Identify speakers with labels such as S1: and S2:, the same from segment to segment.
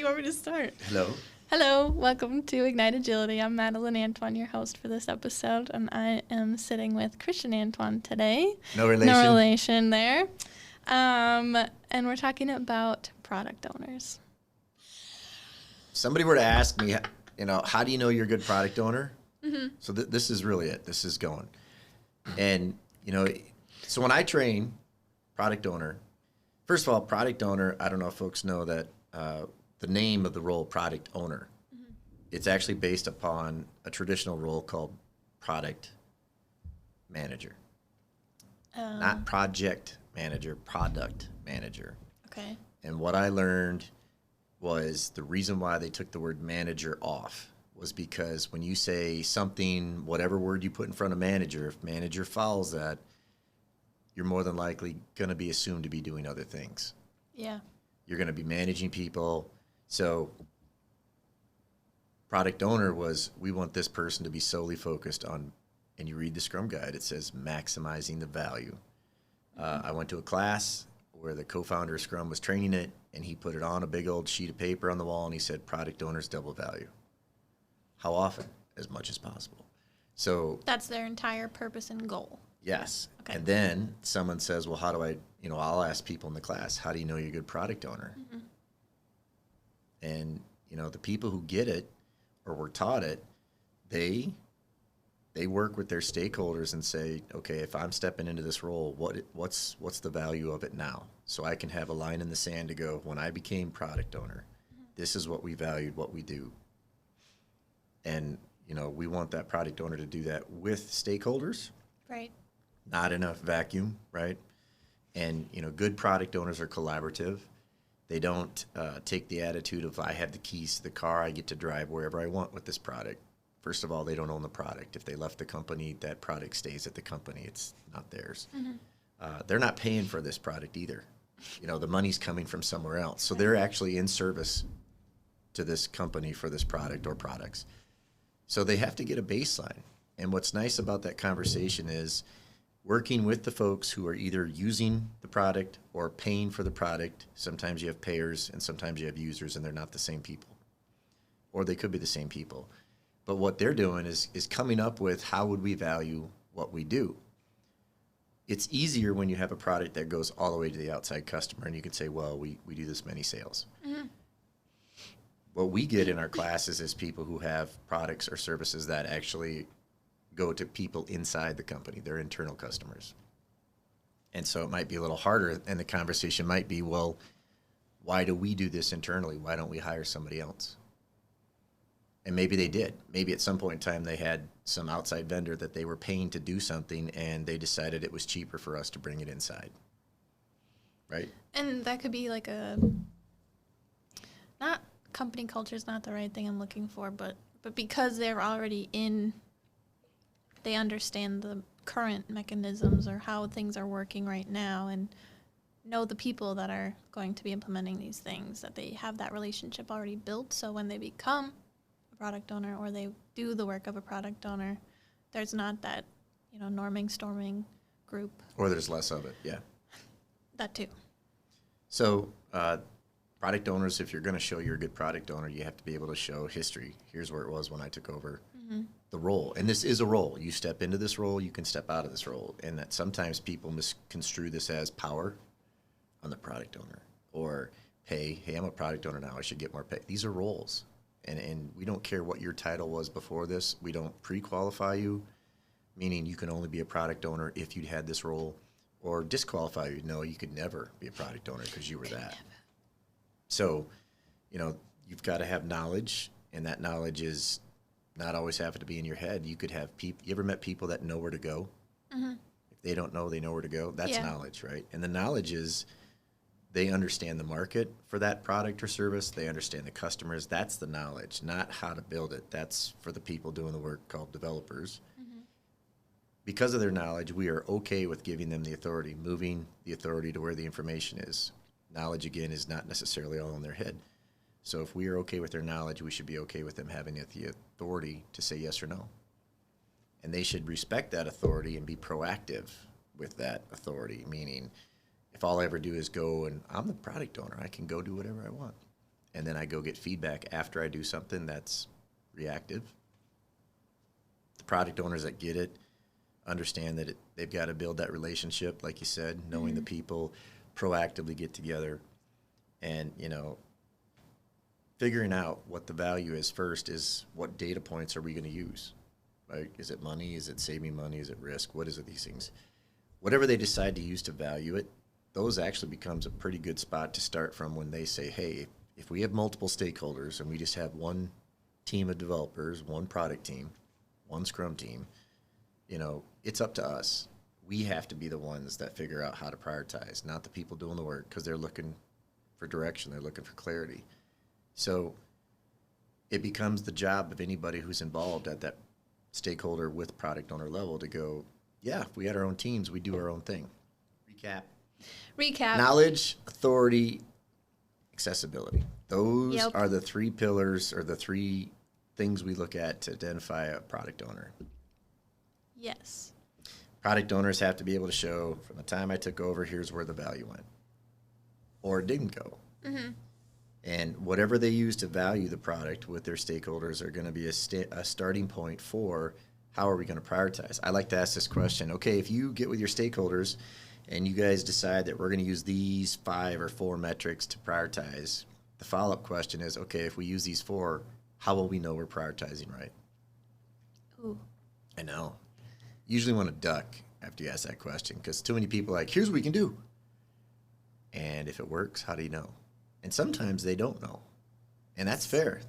S1: you want me to start?
S2: Hello.
S1: Hello, welcome to Ignite Agility. I'm Madeline Antoine, your host for this episode, and I am sitting with Christian Antoine today.
S2: No relation.
S1: No relation there. And we're talking about product owners.
S2: If somebody were to ask me, how do you know you're a good product owner?
S1: Mm-hmm.
S2: So this is really it. This is going. And, so when I train product owner, first of all, product owner, I don't know if folks know that the name of the role product owner, it's actually based upon a traditional role called product manager. Not project manager, product manager.
S1: Okay.
S2: And what I learned was the reason why they took the word manager off was because when you say something, whatever word you put in front of manager, if manager follows that, you're more than likely going to be assumed to be doing other things.
S1: Yeah.
S2: You're going to be managing people. So product owner was, we want this person to be solely focused on, and you read the Scrum Guide, it says maximizing the value. I went to a class where the co-founder of Scrum was training it, and he put it on a big old sheet of paper on the wall, and he said, product owners double value. How often? As much as possible. So
S1: that's their entire purpose and goal.
S2: Yes.
S1: Okay.
S2: And then someone says, well, how do I, I'll ask people in the class, how do you know you're a good product owner?
S1: Mm-hmm.
S2: And, the people who get it or were taught it, they work with their stakeholders and say, okay, if I'm stepping into this role, what's the value of it now? So I can have a line in the sand to go, when I became product owner, this is what we valued, what we do. And, we want that product owner to do that with stakeholders.
S1: Right.
S2: Not in a vacuum, right? And, good product owners are collaborative. They don't take the attitude of, I have the keys to the car, I get to drive wherever I want with this product. First of all, they don't own the product. If they left the company, that product stays at the company. It's not theirs.
S1: Mm-hmm.
S2: They're not paying for this product either. The money's coming from somewhere else. So they're actually in service to this company for this product or products. So they have to get a baseline. And what's nice about that conversation is working with the folks who are either using the product or paying for the product. Sometimes you have payers and sometimes you have users, and they're not the same people. Or they could be the same people. But what they're doing is coming up with, how would we value what we do? It's easier when you have a product that goes all the way to the outside customer, and you can say, well, we do this many sales. Mm-hmm. What we get in our classes is people who have products or services that actually go to people inside the company, their internal customers. And so it might be a little harder, and the conversation might be, well, why do we do this internally? Why don't we hire somebody else? And maybe they did. Maybe at some point in time they had some outside vendor that they were paying to do something, and they decided it was cheaper for us to bring it inside. Right?
S1: And that could be like not company culture is not the right thing I'm looking for, but because they're already they understand the current mechanisms or how things are working right now and know the people that are going to be implementing these things, that they have that relationship already built. So when they become a product owner or they do the work of a product owner, there's not that, norming, storming group.
S2: Or there's less of it, yeah.
S1: That too.
S2: So product owners, if you're going to show you're a good product owner, you have to be able to show history. Here's where it was when I took over the role. And this is a role. You step into this role, you can step out of this role. And that sometimes people misconstrue this as power on the product owner or pay. Hey, I'm a product owner now, I should get more pay. These are roles. And we don't care what your title was before this. We don't pre-qualify you, meaning you can only be a product owner if you'd had this role, or disqualify you. No, you could never be a product owner because you were that. So, you've got to have knowledge, and that knowledge is not always having to be in your head. You could have people. You ever met people that know where to go? Mm-hmm. If they don't know, they know where to go. That's knowledge, right? And the knowledge is they understand the market for that product or service. They understand the customers. That's the knowledge, not how to build it. That's for the people doing the work called developers. Mm-hmm. Because of their knowledge, we are okay with giving them the authority, moving the authority to where the information is. Knowledge, again, is not necessarily all in their head. So if we are okay with their knowledge, we should be okay with them having the authority to say yes or no. And they should respect that authority and be proactive with that authority, meaning if all I ever do is go and I'm the product owner, I can go do whatever I want. and then I go get feedback after I do something that's reactive. The product owners that get it understand that they've got to build that relationship, like you said, knowing the people, proactively get together, and, you know, figuring out what the value is first is what data points are we going to use, right? Is it money? Is it saving money? Is it risk? What is it, these things? Whatever they decide to use to value it, those actually becomes a pretty good spot to start from when they say, hey, if we have multiple stakeholders and we just have one team of developers, one product team, one Scrum team, you know, it's up to us. We have to be the ones that figure out how to prioritize, not the people doing the work, because they're looking for direction. They're looking for clarity. So it becomes the job of anybody who's involved at that stakeholder with product owner level to go, yeah, if we had our own teams, we do our own thing. Recap. Knowledge, authority, accessibility. Those are the three pillars or the three things we look at to identify a product owner.
S1: Yes.
S2: Product owners have to be able to show, from the time I took over, here's where the value went. Or it didn't go. Mm-hmm. And whatever they use to value the product with their stakeholders are going to be a starting point for how are we going to prioritize. I like to ask this question. Okay, if you get with your stakeholders and you guys decide that we're going to use these 5 or 4 metrics to prioritize, the follow-up question is, okay, if we use these 4, how will we know we're prioritizing right?
S1: Ooh.
S2: I know. Usually want to duck after you ask that question because too many people are like, here's what we can do. And if it works, how do you know? And sometimes they don't know. And that's fair.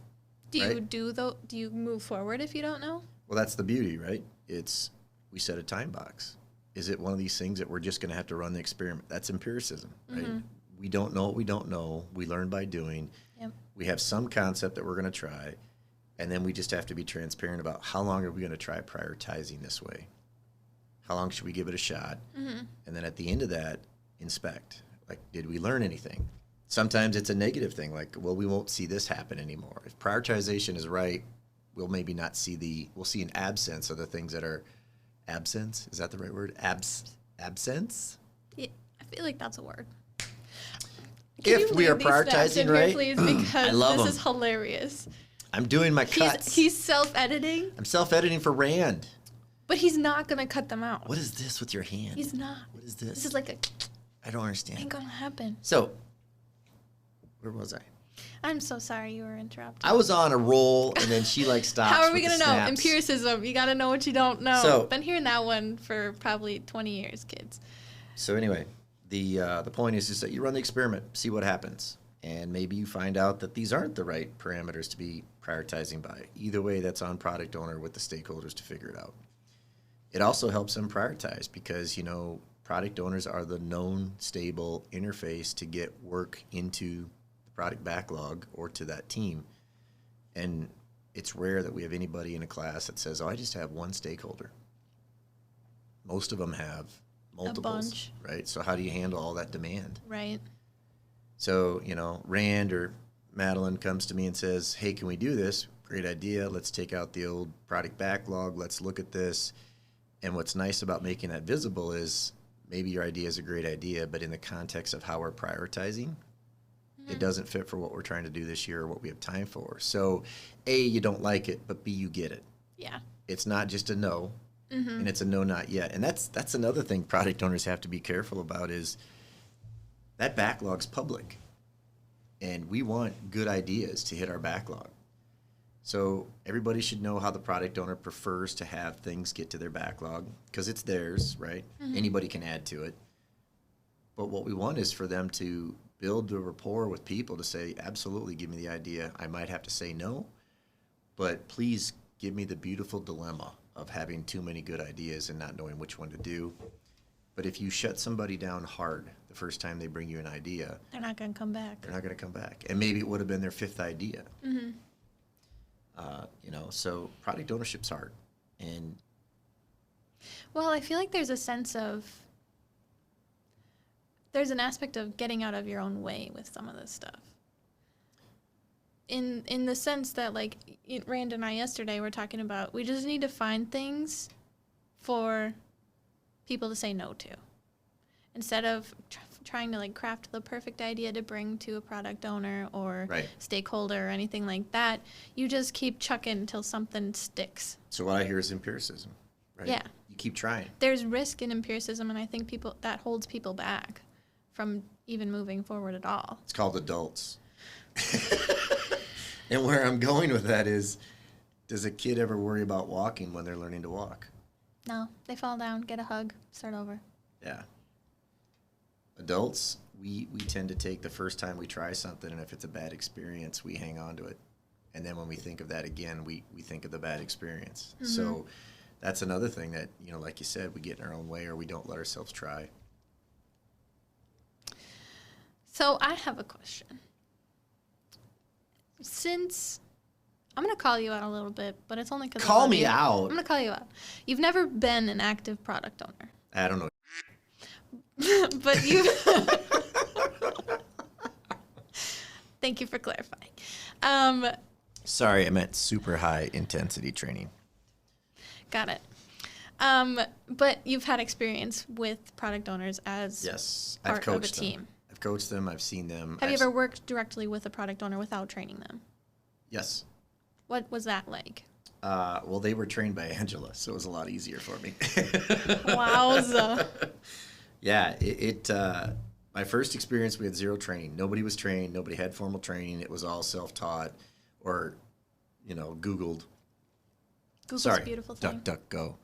S1: Do you move forward if you don't know?
S2: Well, that's the beauty, right? We set a time box. Is it one of these things that we're just going to have to run the experiment? That's empiricism, right? Mm-hmm. We don't know what we don't know. We learn by doing. Yep. We have some concept that we're going to try, and then we just have to be transparent about how long are we going to try prioritizing this way? How long should we give it a shot? Mm-hmm. And then at the end of that, inspect. Like, did we learn anything? Sometimes it's a negative thing, like, well, we won't see this happen anymore. If prioritization is right, we'll maybe not see we'll see an absence of the things that are absence. Is that the right word? Absence?
S1: Yeah, I feel like that's a word.
S2: If we are prioritizing right,
S1: here, please, because
S2: I love
S1: this is hilarious.
S2: I'm doing my cuts.
S1: He's self-editing.
S2: I'm self-editing for Rand.
S1: But he's not going to cut them out.
S2: What is this with your hand?
S1: He's not.
S2: What is this?
S1: This is like
S2: I don't understand.
S1: Ain't going to happen.
S2: So, where was I?
S1: I'm so sorry you were interrupted.
S2: I was on a roll, and then she stopped.
S1: How are we going to know? Empiricism. You got to know what you don't know.
S2: So,
S1: been hearing that one for probably 20 years, kids.
S2: So anyway, the point is that you run the experiment, see what happens. And maybe you find out that these aren't the right parameters to be prioritizing by. Either way, that's on product owner with the stakeholders to figure it out. It also helps them prioritize because, product owners are the known, stable interface to get work into the product backlog or to that team. And it's rare that we have anybody in a class that says, oh, I just have one stakeholder. Most of them have multiples,
S1: a bunch.
S2: Right? So how do you handle all that demand?
S1: Right.
S2: So, Rand or Madeline comes to me and says, hey, can we do this? Great idea. Let's take out the old product backlog. Let's look at this. And what's nice about making that visible is maybe your idea is a great idea, but in the context of how we're prioritizing, it doesn't fit for what we're trying to do this year or what we have time for. So, A, you don't like it, but B, you get it.
S1: Yeah.
S2: It's not just a no, and it's a no, not yet. And that's another thing product owners have to be careful about is that backlog's public. And we want good ideas to hit our backlog. So everybody should know how the product owner prefers to have things get to their backlog because it's theirs, right? Mm-hmm. Anybody can add to it. But what we want is for them to build the rapport with people to say, absolutely, give me the idea. I might have to say no, but please give me the beautiful dilemma of having too many good ideas and not knowing which one to do. But if you shut somebody down hard the first time they bring you an idea,
S1: they're not going to come back.
S2: They're not going to come back. And maybe it would have been their 5th idea. Mm-hmm. So product ownership's hard. And
S1: well, I feel like there's an aspect of getting out of your own way with some of this stuff. In the sense that, like, Rand and I yesterday were talking about, we just need to find things for people to say no to. Instead of trying to like craft the perfect idea to bring to a product owner or
S2: Right.
S1: stakeholder or anything like that. You just keep chucking until something sticks.
S2: So what I hear is empiricism, right?
S1: Yeah.
S2: You keep trying.
S1: There's risk in empiricism, and I think that holds people back from even moving forward at all.
S2: It's called adults. And where I'm going with that is, does a kid ever worry about walking when they're learning to walk?
S1: No, they fall down, get a hug, start over.
S2: Yeah. Adults, we tend to take the first time we try something, and if it's a bad experience, we hang on to it. And then when we think of that again, we think of the bad experience. Mm-hmm. So that's another thing that, like you said, we get in our own way or we don't let ourselves try.
S1: So I have a question. Since I'm going to call you out a little bit, but it's only because
S2: Call me out.
S1: I'm going to call you out. You've never been an active product owner.
S2: I don't know.
S1: But you Thank you for clarifying.
S2: Sorry, I meant super high intensity training.
S1: Got it. But you've had experience with product owners as
S2: Yes,
S1: part
S2: I've coached
S1: of a team.
S2: them. I've coached them. I've seen them.
S1: Have you ever worked directly with a product owner without training them?
S2: Yes.
S1: What was that like?
S2: Well, they were trained by Angela, so it was a lot easier for me.
S1: Wowza.
S2: Yeah, my first experience, we had zero training. Nobody was trained. Nobody had formal training. It was all self-taught or, Googled.
S1: Google's a beautiful thing.
S2: DuckDuckGo.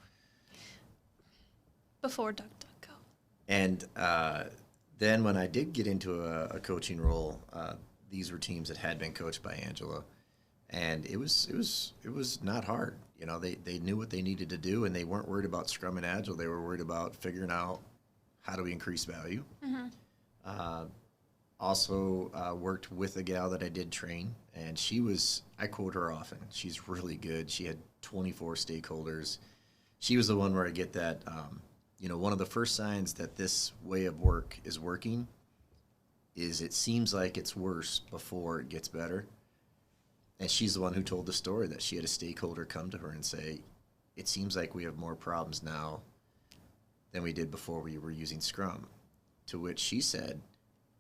S1: Before DuckDuckGo.
S2: And then when I did get into a coaching role, these were teams that had been coached by Angela, and it was not hard. They knew what they needed to do, and they weren't worried about Scrum and Agile. They were worried about figuring out how do we increase value. Mm-hmm. Also worked with a gal that I did train, and I quote her often. She's really good. She had 24 stakeholders. She was the one where I get that. One of the first signs that this way of work is working is it seems like it's worse before it gets better. And she's the one who told the story that she had a stakeholder come to her and say, it seems like we have more problems now than we did before we were using Scrum. To which she said,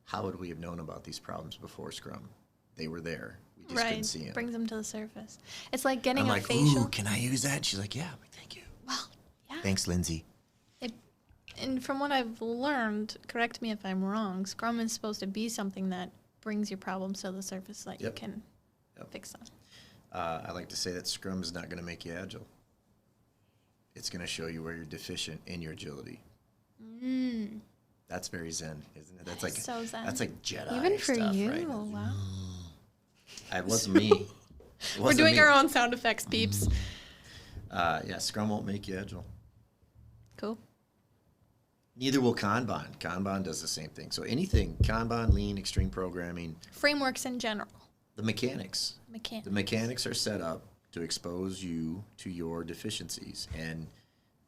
S2: how would we have known about these problems before Scrum? They were there. We just couldn't see them.
S1: Brings them to the surface. It's like getting
S2: I'm
S1: a
S2: like,
S1: facial.
S2: ooh, can I use that? She's like, yeah. I'm like, thank you.
S1: Well, yeah.
S2: Thanks, Lindsay.
S1: And from what I've learned, correct me if I'm wrong, Scrum is supposed to be something that brings your problems to the surface so that you can fix them.
S2: I like to say that Scrum is not going to make you agile. It's going to show you where you're deficient in your agility. That's very Zen, isn't it? That's like
S1: so Zen.
S2: That's like Jedi
S1: Even for
S2: stuff,
S1: you,
S2: right?
S1: wow.
S2: It wasn't me.
S1: We're doing our own sound effects, peeps.
S2: Yeah, Scrum won't make you agile.
S1: Cool.
S2: Neither will Kanban. Kanban does the same thing. So anything, Kanban, Lean, Extreme Programming.
S1: Frameworks in general.
S2: The mechanics. The mechanics are set up to expose you to your deficiencies. And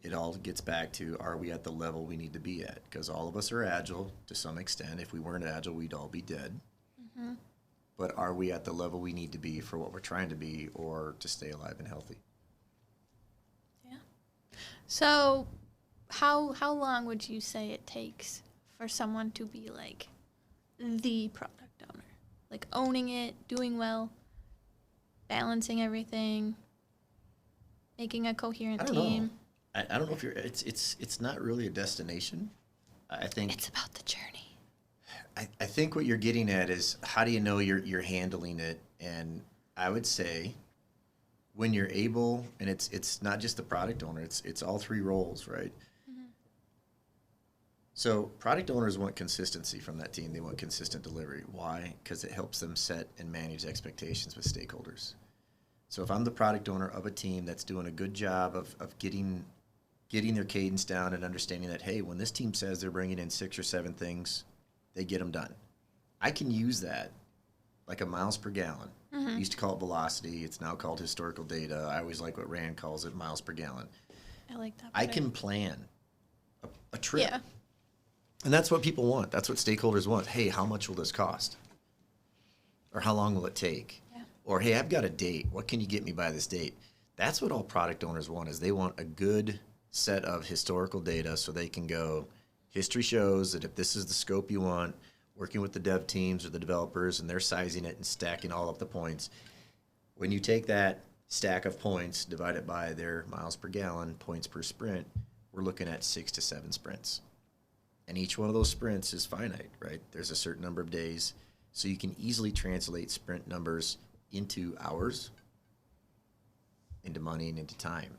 S2: it all gets back to, are we at the level we need to be at? Because all of us are agile to some extent. If we weren't agile, we'd all be dead. Mm-hmm. But are we at the level we need to be for what we're trying to be or to stay alive and healthy?
S1: Yeah. So how long would you say it takes for someone to be like the product owner? Like owning it, doing well, balancing everything, making a coherent team?
S2: I don't know if you're. It's not really a destination. I think
S1: it's about the journey.
S2: I think what you're getting at is how do you know you're handling it? And I would say when you're able, and it's not just the product owner. It's all three roles, right? Mm-hmm. So product owners want consistency from that team. They want consistent delivery. Why? Because it helps them set and manage expectations with stakeholders. So if I'm the product owner of a team that's doing a good job of getting their cadence down and understanding that, hey, when this team says they're bringing in 6 or 7 things, they get them done. I can use that like a miles per gallon. Mm-hmm. I used to call it velocity. It's now called historical data. I always like what Rand calls it, miles per gallon.
S1: I like that.
S2: I can plan a trip.
S1: Yeah.
S2: And that's what people want. That's what stakeholders want. Hey, how much will this cost? Or how long will it take? Yeah. Or, hey, I've got a date. What can you get me by this date? That's what all product owners want, is they want a good set of historical data so they can go, History shows that if this is the scope you want, working with the dev teams or the developers, and they're sizing it and stacking all up the points, when you take that stack of points, divide it by their miles per gallon, points per sprint, we're looking at 6 to 7 sprints. And each one of those sprints is finite, right? There's a certain number of days. So you can easily translate sprint numbers into hours, into money, and into time.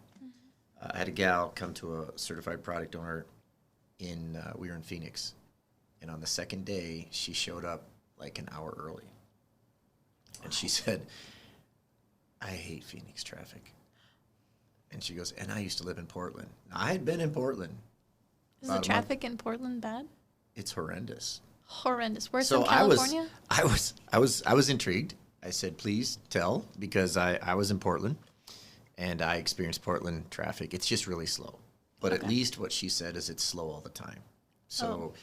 S2: I had a gal come to a certified product owner we were in Phoenix. And on the second day, she showed up like an hour early. And she said, I hate Phoenix traffic. And she goes, and I used to live in Portland. Now, I had been in Portland.
S1: Is the traffic in Portland bad?
S2: It's horrendous.
S1: Horrendous. Worse than California?
S2: I was intrigued. I said, please tell, because I was in Portland and I experienced Portland traffic. It's just really slow. But at least what she said is it's slow all the time. So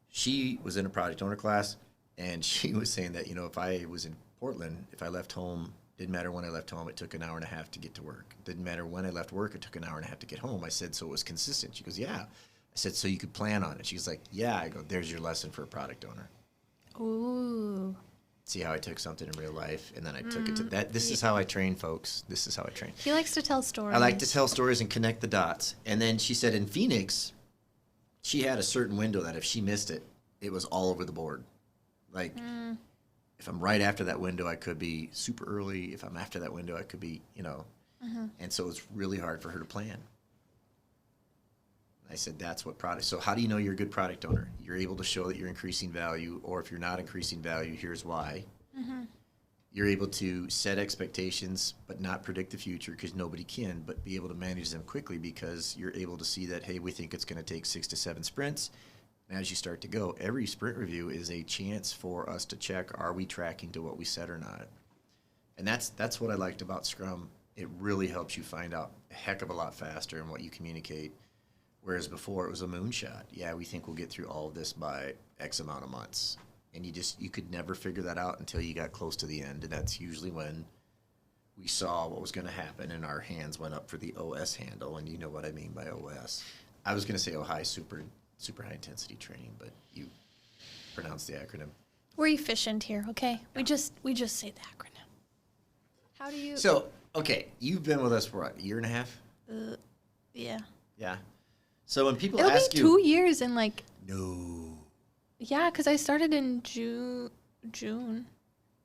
S2: she was in a product owner class, and she was saying that, if I was in Portland, if I left home, didn't matter when I left home, it took an hour and a half to get to work. Didn't matter when I left work, it took an hour and a half to get home. I said, so it was consistent. She goes, yeah. I said, so you could plan on it. She's like, yeah. I go, there's your lesson for a product owner.
S1: Ooh.
S2: See how I took something in real life, and then I took it to that. This is how I train, folks. This is how I train.
S1: He likes to tell stories.
S2: I like to tell stories and connect the dots. And then she said in Phoenix, she had a certain window that if she missed it, it was all over the board. Like, if I'm right after that window, I could be super early. If I'm after that window, I could be, And so it's really hard for her to plan. I said, that's what product. So how do you know you're a good product owner? You're able to show that you're increasing value, or if you're not increasing value, here's why. You're able to set expectations, but not predict the future, because nobody can, but be able to manage them quickly, because you're able to see that, hey, we think it's going to take 6 to 7 sprints. And as you start to go, every sprint review is a chance for us to check, are we tracking to what we said or not? And that's what I liked about Scrum. It really helps you find out a heck of a lot faster in what you communicate. Whereas before it was a moonshot. Yeah, we think we'll get through all of this by X amount of months. And you could never figure that out until you got close to the end. And that's usually when we saw what was going to happen and our hands went up for the OS handle. And you know what I mean by OS. I was going to say super high intensity training, but you pronounced the acronym.
S1: We're efficient here, okay? We just say the acronym. How do you...
S2: So, okay, you've been with us for what, a year and a half?
S1: Yeah.
S2: Yeah. So when people
S1: It'll
S2: ask
S1: be
S2: you...
S1: 2 years in like...
S2: No.
S1: Yeah, because I started in June.
S2: Okay.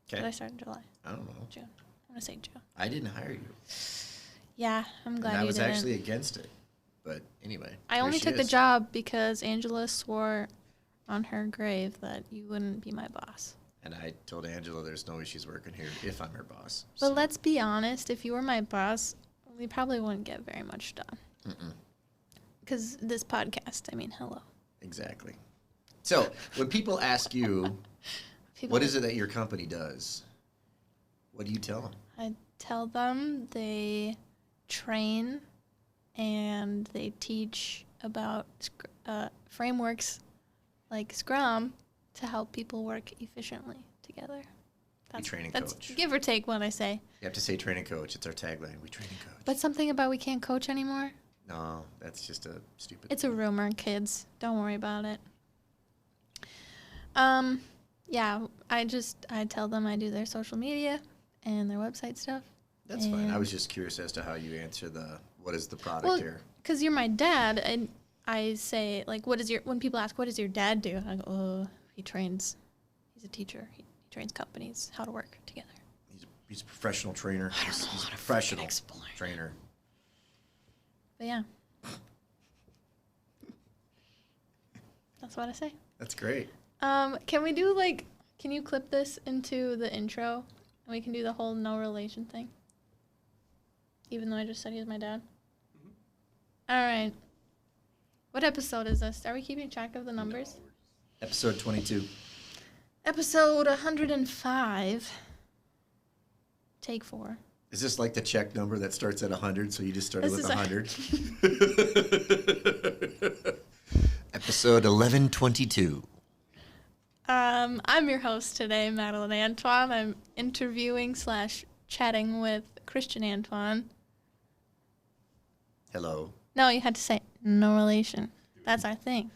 S1: Did I start in July?
S2: I don't know.
S1: June. I'm going to say June.
S2: I didn't hire you.
S1: Yeah, I'm glad
S2: And I
S1: you
S2: was
S1: didn't.
S2: actually against it. But anyway.
S1: I only took the job because Angela swore on her grave that you wouldn't be my boss.
S2: And I told Angela there's no way she's working here if I'm her boss.
S1: But let's be honest, if you were my boss, we probably wouldn't get very much done. Because this podcast, I mean, hello.
S2: Exactly. So when people ask you, what is it that your company does? What do you tell them?
S1: I tell them they train and they teach about frameworks like Scrum to help people work efficiently together.
S2: We train and
S1: that's
S2: coach.
S1: Give or take what I say.
S2: You have to say train and coach. It's our tagline. We train and coach.
S1: But something about we can't coach anymore?
S2: No, that's just a stupid
S1: It's a rumor, kids. Don't worry about it. Yeah, I tell them I do their social media and their website stuff.
S2: That's fine. I was just curious as to how you answer what is the product here?
S1: Because you're my dad, and I say, like, when people ask, what does your dad do? I go, he's a teacher. He trains companies how to work together.
S2: He's a professional trainer. He's a professional trainer.
S1: But yeah. That's what I say.
S2: That's great.
S1: Can you clip this into the intro? And we can do the whole no relation thing? Even though I just said he was my dad? All right. What episode is this? Are we keeping track of the numbers?
S2: No. Episode 22.
S1: Episode 105. Take 4.
S2: Is this like the check number that starts at 100, so you just started with 100? Episode 1122.
S1: I'm your host today, Madeline Antoine. I'm interviewing / chatting with Christian Antoine.
S2: Hello.
S1: No, you had to say no relation. That's our thing.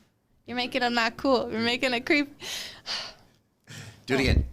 S1: You're making it not cool. You're making it creepy.
S2: Do it again.